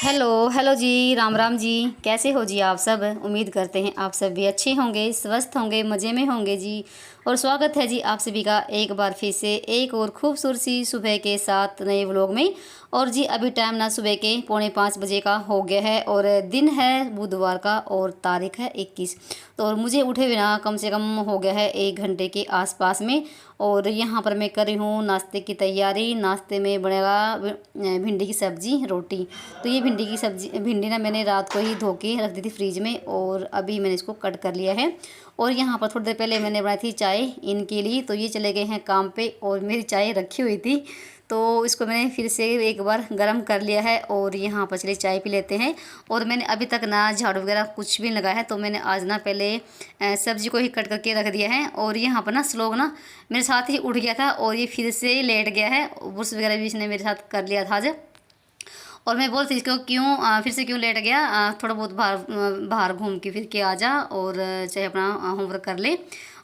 Hello hello जी, राम राम जी। कैसे हो जी आप सब? उम्मीद करते हैं आप सब भी अच्छे होंगे, स्वस्थ होंगे, मज़े में होंगे जी। और स्वागत है जी आप सभी का एक बार फिर से एक और खूबसूरत सी सुबह के साथ नए व्लॉग में। और जी अभी टाइम ना सुबह के 4:45 का हो गया है और दिन है बुधवार का और तारीख है 21। तो और मुझे उठे बिना कम से कम हो गया है 1 घंटे के आसपास में। और यहाँ पर मैं कर रही हूँ नाश्ते की तैयारी। नाश्ते में बनेगा भिंडी की सब्ज़ी रोटी। तो ये भिंडी की सब्ज़ी भिंडी ना मैंने रात को ही धो के रख दी थी फ्रीज में और अभी मैंने इसको कट कर लिया है। और यहाँ पर थोड़ी देर पहले मैंने बनाई थी चाय इनके लिए, तो ये चले गए हैं काम पे और मेरी चाय रखी हुई थी तो इसको मैंने फिर से एक बार गर्म कर लिया है। और यहाँ पर चलिए चाय पी लेते हैं। और मैंने अभी तक ना झाड़ू वगैरह कुछ भी नहीं लगाया है, तो मैंने आज ना पहले सब्जी को ही कट करके रख दिया है। और यहाँ पर ना श्लोक ना मेरे साथ ही उठ गया था और ये फिर से लेट गया है। ब्रश वगैरह भी इसने मेरे साथ कर लिया था आज। और मैं बोलती इसको क्यों फिर से क्यों लेट गया, थोड़ा बहुत बाहर बाहर घूम के फिर के आ जा और चाहे अपना होमवर्क कर ले।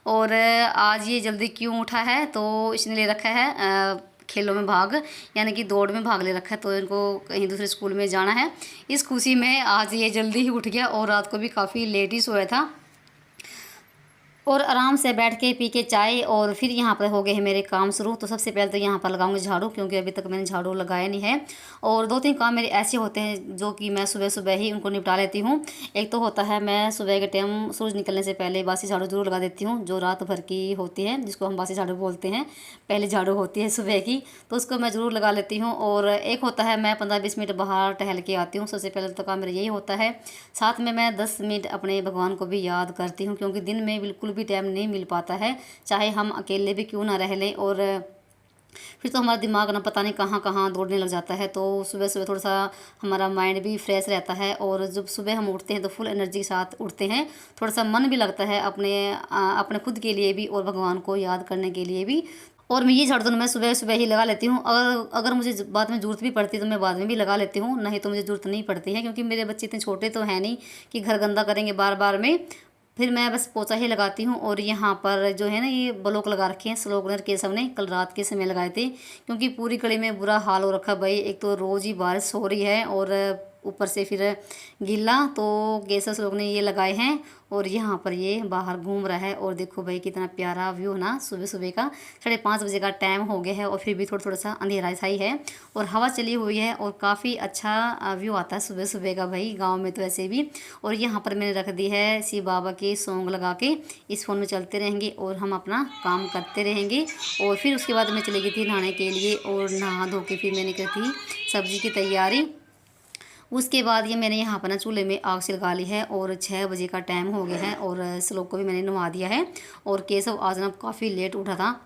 और आज ये जल्दी क्यों उठा है, तो इसने ले रखा है खेलों में भाग, यानी कि दौड़ में भाग ले रखा है, तो इनको कहीं दूसरे स्कूल में जाना है। इस खुशी में आज ये जल्दी ही उठ गया और रात को भी काफ़ी लेट ही सोया था। और आराम से बैठ के पी के चाय और फिर यहाँ पर हो गए हैं मेरे काम शुरू। तो सबसे पहले तो यहाँ पर लगाऊंगी झाड़ू, क्योंकि अभी तक मैंने झाड़ू लगाया नहीं है। और 2-3 काम मेरे ऐसे होते हैं जो कि मैं सुबह सुबह ही उनको निपटा लेती हूँ। एक तो होता है मैं सुबह के टाइम सूरज निकलने से पहले बासी झाड़ू जरूर लगा देती हूँ, जो रात भर की होती है, जिसको हम बासी झाड़ू बोलते हैं। पहले झाड़ू होती है सुबह की, तो उसको मैं ज़रूर लगा लेती हूँ। और एक होता है मैं 15-20 मिनट बाहर टहल के आती हूँ। सबसे पहले तो काम मेरा यही होता है। साथ में मैं 10 मिनट अपने भगवान को भी याद करती हूँ, क्योंकि दिन में बिल्कुल भी टाइम नहीं मिल पाता है, चाहे हम अकेले भी क्यों ना रह लें। और फिर तो हमारा दिमाग ना पता नहीं कहाँ कहाँ दौड़ने लग जाता है। तो सुबह सुबह थोड़ा सा हमारा माइंड भी फ्रेश रहता है। और जब सुबह हम उठते हैं तो फुल एनर्जी के साथ उठते हैं, थोड़ा सा मन भी लगता है अपने खुद के लिए भी और भगवान को याद करने के लिए भी। और मैं ये झाड़ू तो मैं सुबह सुबह ही लगा लेती हूँ। अगर अगर मुझे बाद में ज़रूरत भी पड़ती है तो मैं बाद में भी लगा लेती हूँ, नहीं तो मुझे ज़रूरत नहीं पड़ती है, क्योंकि मेरे बच्चे इतने छोटे तो हैं नहीं कि घर गंदा करेंगे बार बार में। फिर मैं बस पोछा ही लगाती हूँ। और यहाँ पर जो है ना ये ब्लॉक लगा रखे हैं स्लोगनर के सबने कल रात के समय लगाए थे, क्योंकि पूरी गली में बुरा हाल हो रखा भाई। एक तो रोज़ ही बारिश हो रही है और ऊपर से फिर गीला, तो गैसेस लोग ने ये लगाए हैं। और यहाँ पर ये बाहर घूम रहा है। और देखो भाई कितना प्यारा व्यू है ना सुबह सुबह का। 5:30 का टाइम हो गया है और फिर भी थोड़ा थोड़ा सा अंधेरा सा ही है और हवा चली हुई है और काफ़ी अच्छा व्यू आता है सुबह सुबह का भाई, गांव में तो ऐसे भी। और यहाँ पर मैंने रख दी है शिव बाबा के सॉन्ग लगा के, इस फ़ोन में चलते रहेंगे और हम अपना काम करते रहेंगे। और फिर उसके बाद मैं चली गई थी नहाने के लिए और नहा धो के फिर मैंने की थी सब्ज़ी की तैयारी। उसके बाद ये मैंने यहाँ पर ना चूल्हे में आग से लगा ली है और 6 बजे का टाइम हो गया है। और श्लोक को भी मैंने नवा दिया है। और केशव आज ना काफ़ी लेट उठा था,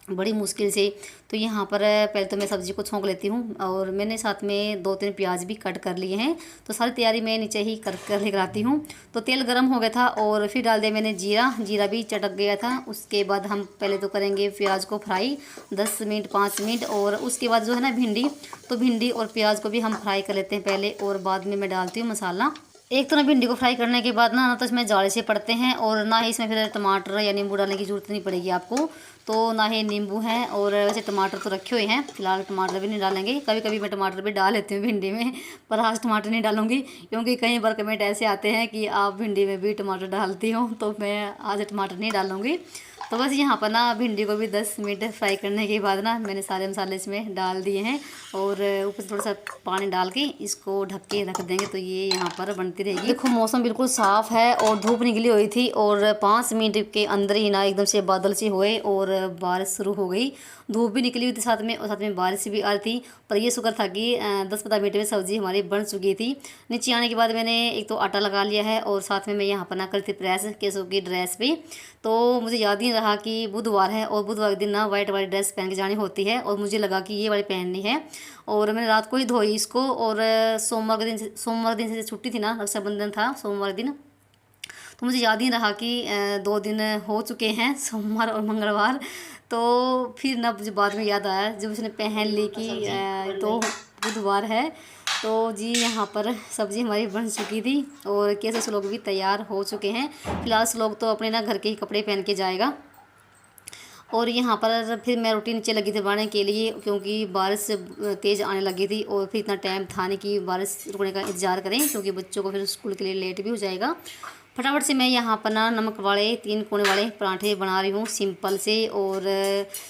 बड़ी मुश्किल से। तो यहाँ पर पहले तो मैं सब्ज़ी को छोंक लेती हूँ और मैंने साथ में 2-3 प्याज भी कट कर लिए हैं। तो सारी तैयारी मैं नीचे ही कर लेकर आती हूँ। तो तेल गरम हो गया था और फिर डाल दिया मैंने जीरा, जीरा भी चटक गया था। उसके बाद हम पहले तो करेंगे प्याज को फ्राई 10 मिनट 5 मिनट। और उसके बाद जो है ना भिंडी, तो भिंडी और प्याज को भी हम फ्राई कर लेते हैं पहले और बाद में मैं डालती हूँ मसाला। एक तो ना भिंडी को फ्राई करने के बाद ना तो इसमें जाले से पड़ते हैं और ना ही इसमें फिर टमाटर या नींबू डालने की ज़रूरत नहीं पड़ेगी आपको। तो ना ही नींबू है और वैसे टमाटर तो रखे हुए हैं, फिलहाल टमाटर भी नहीं डालेंगे। कभी कभी मैं टमाटर भी डाल लेती हूँ भिंडी में, पर आज टमाटर नहीं डालूंगी, क्योंकि कई बार कमेंट ऐसे आते हैं कि आप भिंडी में भी टमाटर डालती हो, तो मैं आज टमाटर नहीं डालूंगी। तो बस यहाँ पर ना भिंडी को भी 10 मिनट फ्राई करने के बाद ना मैंने सारे मसाले इसमें डाल दिए हैं और ऊपर से थोड़ा सा पानी डाल के इसको ढक के रख देंगे। तो ये यहाँ पर बनती रहेगी। देखो मौसम बिल्कुल साफ़ है और धूप निकली हुई थी और 5 मिनट के अंदर ही ना एकदम से बादल से हुए और बारिश शुरू हो गई। धूप भी निकली हुई थी साथ में और साथ में बारिश भी आ रही थी। पर ये शुक्र था कि 10-15 मिनट में सब्ज़ी हमारी बन चुकी थी। नीचे आने के बाद मैंने एक तो आटा लगा लिया है और साथ में मैं यहाँ पर ना करी थी प्रेस केसों की ड्रेस पे। तो मुझे याद ही रहा कि बुधवार है और बुधवार के दिन ना वाइट वाली ड्रेस पहन के जानी होती है और मुझे लगा कि ये वाली पहननी है। और मैंने रात को ही धोई इसको और सोमवार दिन से छुट्टी थी ना, रक्षाबंधन था सोमवार दिन। तो मुझे याद ही रहा कि 2 दिन हो चुके हैं, सोमवार और मंगलवार। तो फिर ना मुझे बाद में याद आया जब उसने पहन ली कि तो बुधवार है। तो जी यहाँ पर सब्ज़ी हमारी बन चुकी थी और कैसे श्लोक भी तैयार हो चुके हैं। फिलहाल श्लोक तो अपने ना घर के ही कपड़े पहन के जाएगा। और यहाँ पर फिर मैं रोटी नीचे लगी थी बनाने के लिए, क्योंकि बारिश तेज़ आने लगी थी और फिर इतना टाइम था नहीं कि बारिश रुकने का इंतज़ार करें, क्योंकि बच्चों को फिर स्कूल के लिए लेट भी हो जाएगा। फटाफट से मैं यहाँ पर ना नमक वाले 3 कोने वाले पराठे बना रही हूँ सिंपल से। और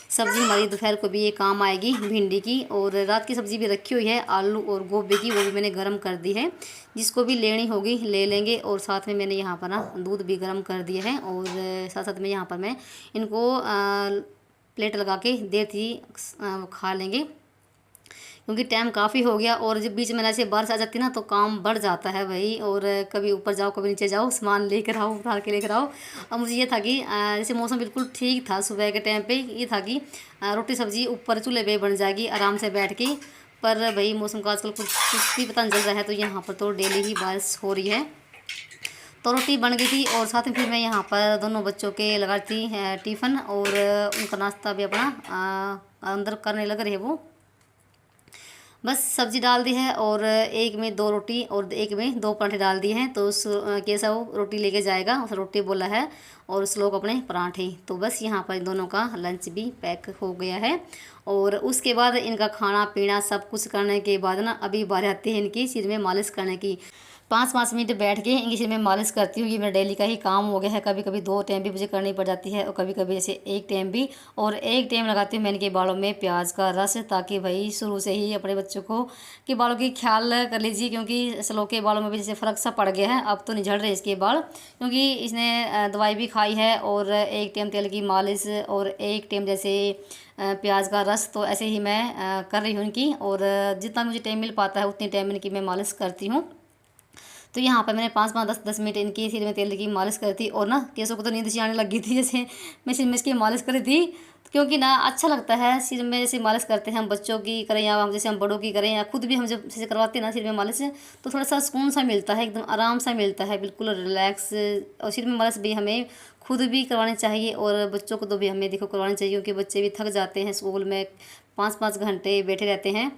सब्ज़ी हमारी दोपहर को भी ये काम आएगी भिंडी की, और रात की सब्ज़ी भी रखी हुई है आलू और गोभी की, वो भी मैंने गर्म कर दी है। जिसको भी लेनी होगी ले लेंगे। और साथ में मैंने यहाँ पर ना दूध भी गर्म कर दिया है, और साथ साथ में यहाँ पर मैं इनको प्लेट लगा के देती खा लेंगे, क्योंकि टाइम काफ़ी हो गया। और जब बीच में ऐसे बारिश आ जाती है ना तो काम बढ़ जाता है भाई, और कभी ऊपर जाओ कभी नीचे जाओ, सामान लेकर आओ उतार के लेकर आओ। और मुझे ये था कि जैसे मौसम बिल्कुल ठीक था सुबह के टाइम पे, ये था कि रोटी सब्ज़ी ऊपर चूल्हे पे बन जाएगी आराम से बैठ के। पर भाई मौसम का आजकल कुछ भी पता नहीं चल रहा है, तो यहाँ पर तो डेली ही बारिश हो रही है। तो रोटी बन गई थी, और साथ में फिर मैं यहाँ पर दोनों बच्चों के लगाती टिफ़िन, और उनका नाश्ता भी अपना अंदर करने लग रहे वो। बस सब्ज़ी डाल दी है, और एक में 2 रोटी और एक में 2 पराठे डाल दिए हैं। तो उस कैसा वो रोटी लेके जाएगा, उस रोटी बोला है, और उस लोग अपने पराठे। तो बस यहाँ पर इन दोनों का लंच भी पैक हो गया है। और उसके बाद इनका खाना पीना सब कुछ करने के बाद ना अभी बारी आती है इनकी सिर में मालिश करने की। 5-5 मिनट बैठ के इनकी सिर में मालिश करती हूँ। ये मेरा डेली का ही काम हो गया है। कभी कभी 2 टाइम भी मुझे करनी पड़ जाती है, और कभी कभी ऐसे 1 टाइम भी। और 1 टाइम लगाती हूँ मैं इनके बालों में प्याज का रस, ताकि भाई शुरू से ही अपने बच्चों को के बालों की ख्याल कर लीजिए, क्योंकि स्लो के बालों में भी जैसे फ़र्क सा पड़ गया है। अब तो नहीं झड़ रहे इसके बाल, क्योंकि इसने दवाई भी खाई है, और 1 टाइम तेल की मालिश, और 1 टाइम जैसे प्याज का रस। तो ऐसे ही मैं कर रही हूँ इनकी, और जितना मुझे टाइम मिल पाता है उतनी टाइम इनकी मैं मालिश करती हूँ। तो यहाँ पर मैंने 5-5 10-10 मिनट इनकी सिर में तेल की मालिश करी थी। और ना केसों को तो नींद सी आने लगी थी जैसे मैं सिर में इसकी मालिश करी थी, क्योंकि ना अच्छा लगता है सिर में जैसे मालिश करते हैं हम, बच्चों की करें या हम जैसे हम बड़ों की करें, या खुद भी हम जब जैसे करवाते हैं ना सिर में मालिश, तो थोड़ा सा सुकून सा मिलता है, एकदम आराम सा मिलता है, बिल्कुल रिलैक्स। और सिर में मालिश भी हमें खुद भी करवानी चाहिए, और बच्चों को तो भी हमें देखो करवानी चाहिए, क्योंकि बच्चे भी थक जाते हैं स्कूल में 5-5 घंटे बैठे रहते हैं।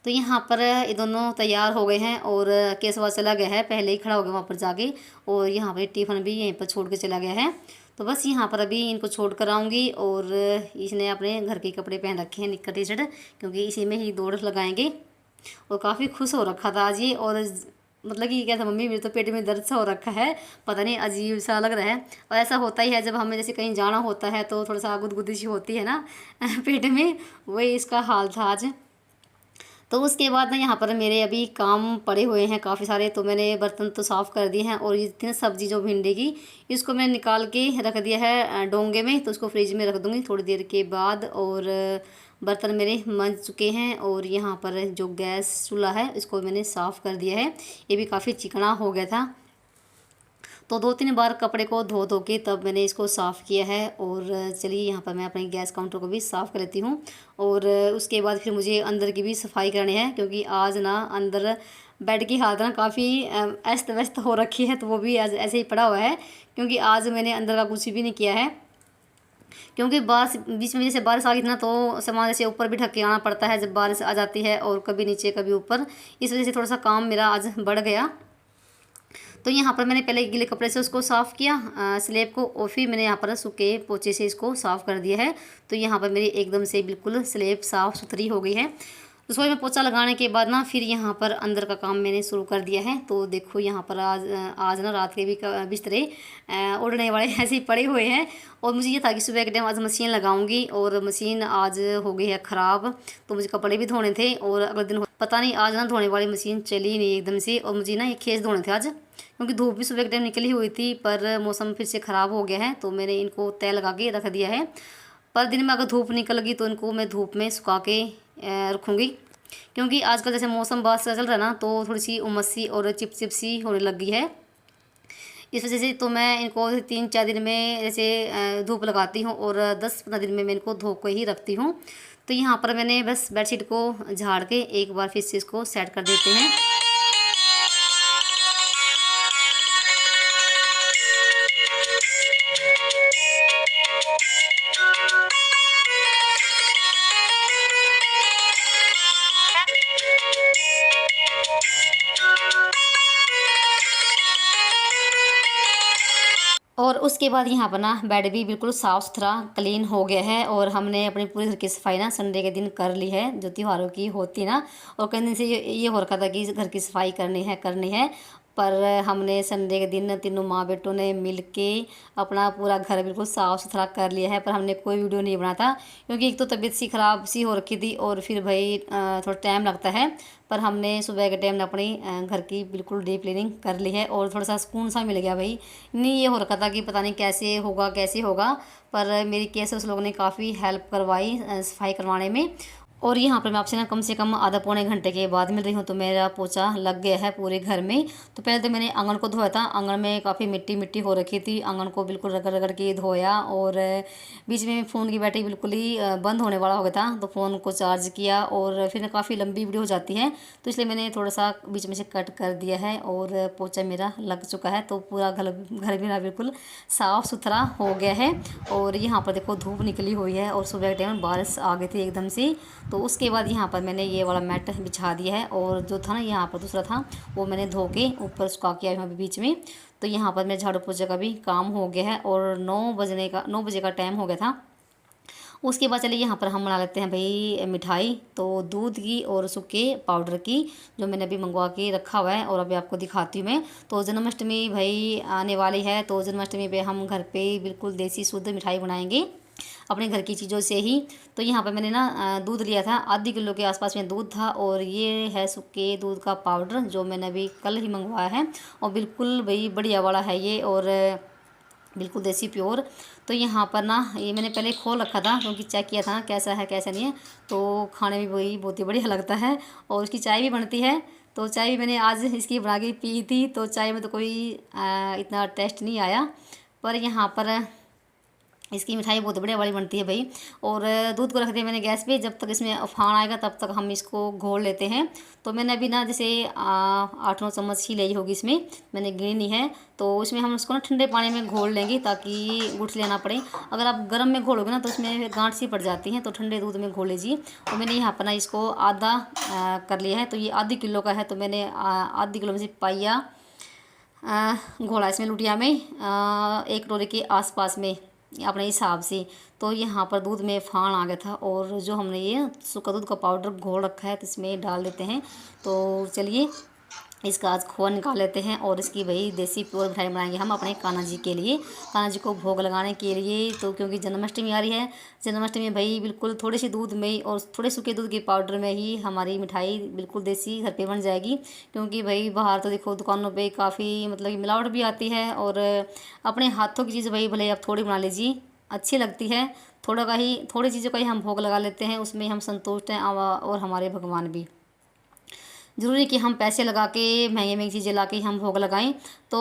तो यहाँ पर ये दोनों तैयार हो गए हैं, और केसवा चला गया है, पहले ही खड़ा हो गया वहाँ पर जाके। और यहाँ पर टिफ़िन भी यहीं पर छोड़ के चला गया है। तो बस यहाँ पर अभी इनको छोड़ कर आऊँगी। और इसने अपने घर के कपड़े पहन रखे हैं, निक्कर टी शर्ट, क्योंकि इसी में ही दौड़ लगाएंगे। और काफ़ी खुश हो रखा था आज ये, और मतलब कि क्या था, मम्मी मेरे तो पेट में दर्द सा हो रखा है, पता नहीं अजीब सा लग रहा है। और ऐसा होता ही है जब हमें जैसे कहीं जाना होता है, तो थोड़ा सा गुदगुदी सी होती है ना पेट में, वही इसका हाल था आज। तो उसके बाद ना यहाँ पर मेरे अभी काम पड़े हुए हैं काफ़ी सारे, तो मैंने बर्तन तो साफ़ कर दिए हैं। और ये इतनी सब्ज़ी जो भिंडी की, इसको मैंने निकाल के रख दिया है डोंगे में, तो उसको फ्रिज में रख दूँगी थोड़ी देर के बाद। और बर्तन मेरे मंज चुके हैं, और यहाँ पर जो गैस चूल्हा है इसको मैंने साफ़ कर दिया है, ये भी काफ़ी चिकना हो गया था। तो 2-3 बार कपड़े को धो धो के तब मैंने इसको साफ़ किया है। और चलिए यहाँ पर मैं अपने गैस काउंटर को भी साफ़ कर लेती हूँ। और उसके बाद फिर मुझे अंदर की भी सफाई करनी है, क्योंकि आज ना अंदर बेड की हालत ना काफ़ी अस्त व्यस्त हो रखी है, तो वो भी आज ऐसे ही पड़ा हुआ है, क्योंकि आज मैंने अंदर का कुछ भी नहीं किया है। क्योंकि बारिश बीच में जैसे बारिश आ गई थी ना, तो सामान जैसे ऊपर भी ढक के आना पड़ता है जब बारिश आ जाती है, और कभी नीचे कभी ऊपर, इस वजह से थोड़ा सा काम मेरा आज बढ़ गया। तो यहाँ पर मैंने पहले गीले कपड़े से उसको साफ़ किया स्लेब को, और फिर मैंने यहाँ पर सूखे पोछे से इसको साफ़ कर दिया है। तो यहाँ पर मेरी एकदम से बिल्कुल स्लेब साफ़ सुथरी हो गई है। रसोई में पोछा लगाने के बाद ना फिर यहाँ पर अंदर का काम मैंने शुरू कर दिया है। तो देखो यहाँ पर आज ना रात के भी बिस्तरे उड़ने वाले ऐसे ही पड़े हुए हैं। और मुझे ये था कि सुबह के टाइम आज मशीन लगाऊंगी, और मशीन आज हो गई है ख़राब, तो मुझे कपड़े भी धोने थे। और अगले दिन पता नहीं आज ना धोने वाली मशीन चली नहीं एकदम से, और मुझे ना ये खेस धोने थे आज, क्योंकि धूप भी सुबह के टाइम निकली हुई थी, पर मौसम फिर से ख़राब हो गया है, तो मैंने इनको तय लगा के रख दिया है। पर दिन में अगर धूप निकल गई तो इनको मैं धूप में सुखा के रखूँगी, क्योंकि आजकल जैसे मौसम बात से चल रहा है ना, तो थोड़ी सी उमस सी और चिपचिप सी होने लग गई है। इस वजह से तो मैं इनको 3-4 दिन में जैसे धूप लगाती हूँ, और 10-15 दिन में मैं इनको धो के ही रखती हूँ। तो यहाँ पर मैंने बस बेडशीट को झाड़ के एक बार फिर से इसको सेट कर देते हैं। और उसके उसके बाद यहाँ पर ना बेड भी बिल्कुल साफ़ सुथरा क्लीन हो गया है और हमने अपनी पूरी घर की सफाई ना संडे के दिन कर ली है, जो त्योहारों की होती ना। और कई दिन से ये हो रखा था कि घर की सफाई करनी है, पर हमने संडे के दिन तीनों माँ बेटों ने मिल के अपना पूरा घर बिल्कुल साफ़ सुथरा कर लिया है। पर हमने कोई वीडियो नहीं बना था, क्योंकि एक तो तबीयत सी ख़राब सी हो रखी थी और फिर भाई थोड़ा टाइम लगता है। पर हमने सुबह के टाइम अपनी घर की बिल्कुल डीप क्लीनिंग कर ली है और थोड़ा सा सुकून सा मिल गया भाई। नहीं ये हो रखा था कि पता नहीं कैसे होगा, पर मेरी केस उस लोगों ने काफ़ी हेल्प करवाई सफाई करवाने में। और यहाँ पर मैं आपसे ना कम से कम आधा पौने घंटे के बाद मिल रही हूँ, तो मेरा पोछा लग गया है पूरे घर में। तो पहले तो मैंने आंगन को धोया था, आंगन में काफ़ी मिट्टी मिट्टी हो रखी थी, आंगन को बिल्कुल रगड़ रगड़ के धोया। और बीच में फ़ोन की बैटरी बिल्कुल ही बंद होने वाला हो गया था, तो फ़ोन को चार्ज किया और फिर काफ़ी लंबी वीडियो हो जाती है, तो इसलिए मैंने थोड़ा सा बीच में से कट कर दिया है और पोछा मेरा लग चुका है। तो पूरा घर घर मेरा बिल्कुल साफ़ सुथरा हो गया है। और यहाँ पर देखो धूप निकली हुई है और सुबह के टाइम बारिश आ गई थी एकदम से। तो उसके बाद यहाँ पर मैंने ये वाला मैट बिछा दिया है और जो था ना यहाँ पर दूसरा था वो मैंने धो के ऊपर सुखा के आई हूँ अभी बीच में। तो यहाँ पर मेरे झाड़ू पोछे का भी काम हो गया है और 9 बजे का टाइम हो गया था। उसके बाद चलिए यहाँ पर हम बना लेते हैं भाई मिठाई। तो दूध की और सूखे पाउडर की जो मैंने अभी मंगवा के रखा हुआ है और अभी आपको दिखाती हूँ मैं। तो जन्माष्टमी भाई आने वाली है, तो जन्माष्टमी पे हम घर पे बिल्कुल देसी शुद्ध मिठाई बनाएंगे अपने घर की चीज़ों से ही। तो यहाँ पर मैंने ना दूध लिया था, आधी किलो के आसपास में दूध था और ये है सूखे दूध का पाउडर जो मैंने अभी कल ही मंगवाया है और बिल्कुल भाई बढ़िया वाला है ये और बिल्कुल देसी प्योर। तो यहाँ पर ना ये मैंने पहले खोल रखा था क्योंकि चेक किया था कैसा है कैसा नहीं है, तो खाने में वही बहुत ही बढ़िया लगता है और उसकी चाय भी बनती है। तो चाय भी मैंने आज इसकी बना के पी थी, तो चाय में तो कोई इतना टेस्ट नहीं आया, पर यहाँ पर इसकी मिठाई बहुत बढ़िया वाली बनती है भाई। और दूध को रख दिया मैंने गैस पे, जब तक इसमें उफान आएगा तब तक हम इसको घोल लेते हैं। तो मैंने अभी ना जैसे 8-9 चम्मच ही ली होगी, इसमें मैंने गिनी है। तो इसमें हम उसको ना ठंडे पानी में घोल लेंगे ताकि गुठली ना पड़े। अगर आप गर्म में घोलोगे ना तो इसमें गांठ सी पड़ जाती हैं, तो ठंडे दूध में घोल लीजिए। और मैंने यहाँ पर ना इसको आधा कर लिया है, तो ये आधी किलो का है, तो मैंने आधी किलो में से पाइया घोला इसमें लुटिया में 1 कटोरे के आसपास में अपने हिसाब से। तो यहाँ पर दूध में फान आ गया था और जो हमने ये सूखा दूध का पाउडर घोल रखा है तो इसमें डाल देते हैं। तो चलिए इसका आज खोआ निकाल लेते हैं और इसकी वही देसी प्योर मिठाई बनाएंगे हम अपने कान्हा जी के लिए, कान्हा जी को भोग लगाने के लिए। तो क्योंकि जन्माष्टमी आ रही है, जन्माष्टमी में भाई बिल्कुल थोड़ी सी दूध में ही और थोड़े सूखे दूध के पाउडर में ही हमारी मिठाई बिल्कुल देसी घर पे बन जाएगी। क्योंकि भाई बाहर तो देखो दुकानों पे काफ़ी मतलब कि मिलावट भी आती है और अपने हाथों की चीज़ भाई भले आप थोड़ी बना लीजिए अच्छी लगती है, थोड़ी चीज़ों का ही हम भोग लगा लेते हैं, उसमें हम संतुष्ट हैं और हमारे भगवान भी। ज़रूरी कि हम पैसे लगा के महंगी महंगी चीज़ें ला के हम भोग लगाएं। तो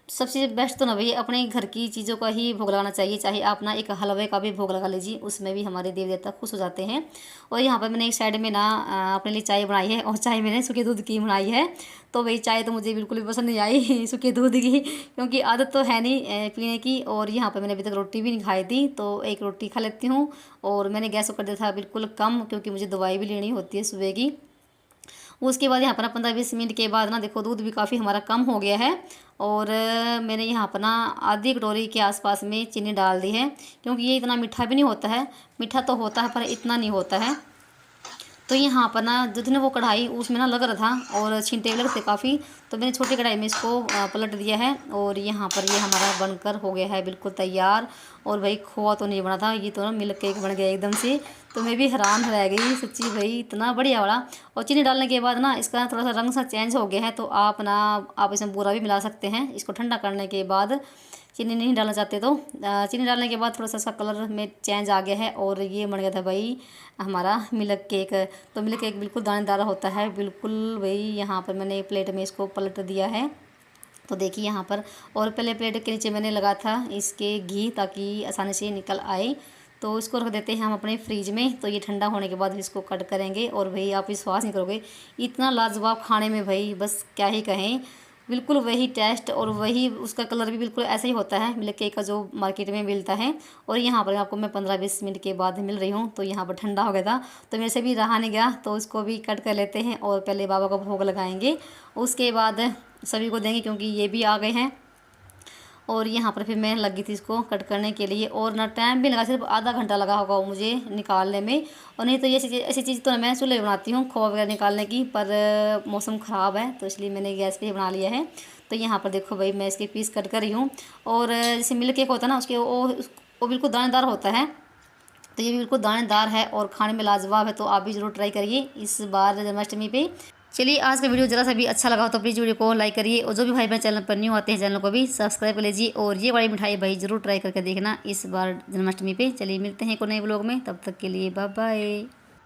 सबसे बेस्ट तो ना भैया अपने घर की चीज़ों का ही भोग लगाना चाहिए, चाहे आप ना एक हलवे का भी भोग लगा लीजिए, उसमें भी हमारे देवी देवता खुश हो जाते हैं। और यहाँ पर मैंने एक साइड में ना अपने लिए चाय बनाई है और चाय मैंने सूखे दूध की बनाई है। तो भाई चाय तो मुझे बिल्कुल भी पसंद नहीं आई सूखे दूध की, क्योंकि आदत तो है नहीं पीने की। और यहाँ पर मैंने अभी तक रोटी भी नहीं खाई थी, तो एक रोटी खा लेती हूँ। और मैंने गैस को कर दिया था बिल्कुल कम, क्योंकि मुझे दवाई भी लेनी होती है सुबह की। उसके बाद यहाँ पर ना 15-20 मिनट के बाद ना देखो दूध भी काफ़ी हमारा कम हो गया है। और मैंने यहाँ पर ना आधी कटोरी के आसपास में चीनी डाल दी है, क्योंकि ये इतना मीठा भी नहीं होता है, मीठा तो होता है पर इतना नहीं होता है। तो यहाँ पर ना जितने वो कढ़ाई उसमें ना लग रहा था और छींटे लग थे काफ़ी, तो मैंने छोटी कढ़ाई में इसको पलट दिया है। और यहाँ पर ये हमारा बनकर हो गया है बिल्कुल तैयार। और भाई खोआ तो नहीं बना था, ये तो ना मिल्क केक बन गया एकदम से। तो मैं भी हैरान रह गई सच्ची भाई, इतना बढ़िया वाला। और चीनी डालने के बाद ना इसका थोड़ा सा रंग सा चेंज हो गया है, तो आप इसमें बूरा भी मिला सकते हैं इसको ठंडा करने के बाद। चीनी नहीं डालना चाहते तो चीनी डालने के बाद थोड़ा सा इसका कलर में चेंज आ गया है और ये बन गया था भाई हमारा मिल्क केक। तो मिल्क केक बिल्कुल दानेदार होता है बिल्कुल भाई। यहाँ पर मैंने प्लेट में इसको पलट दिया है, तो देखिए यहाँ पर। और पहले प्लेट के नीचे मैंने लगा था इसके घी ताकि आसानी से निकल आए। तो इसको रख देते हैं हम अपने फ्रिज में, तो ये ठंडा होने के बाद इसको कट करेंगे। और भाई आप विश्वास नहीं करोगे इतना लाजवाब खाने में भाई बस क्या ही कहें, बिल्कुल वही टेस्ट और वही उसका कलर भी बिल्कुल ऐसा ही होता है मिल्क केक का जो मार्केट में मिलता है। और यहाँ पर आपको मैं 15-20 मिनट के बाद मिल रही हूँ, तो यहाँ पर ठंडा हो गया था तो मेरे से भी रहा नहीं गया, तो इसको भी कट कर लेते हैं और पहले बाबा को भोग लगाएंगे, उसके बाद सभी को देंगे क्योंकि ये भी आ गए हैं। और यहाँ पर फिर मैं लगी थी इसको कट करने के लिए, और ना टाइम भी लगा, सिर्फ आधा घंटा लगा होगा मुझे निकालने में। और नहीं तो ये ऐसी चीज़ तो मैं चूल्हे बनाती हूँ खोआ वगैरह निकालने की, पर मौसम ख़राब है तो इसलिए मैंने गैस पे ही बना लिया है। तो यहाँ पर देखो भाई मैं इसके पीस कट कर रही हूँ। और जैसे मिल्क केक होता है ना, उसके वो बिल्कुल दानेदार होता है, तो ये भी बिल्कुल दानेदार है और खाने में लाजवाब है। तो आप भी ज़रूर ट्राई करिए इस बार जन्माष्टमी पे। चलिए आज का वीडियो ज़रा सा भी अच्छा लगा हो तो प्लीज़ वीडियो को लाइक करिए, और जो भी भाई मेरे चैनल पर न्यू आते हैं चैनल को भी सब्सक्राइब कर लीजिए। और ये वाली मिठाई भाई ज़रूर ट्राई करके देखना इस बार जन्माष्टमी पे। चलिए मिलते हैं एक और नए ब्लॉग में, तब तक के लिए बाय बाय।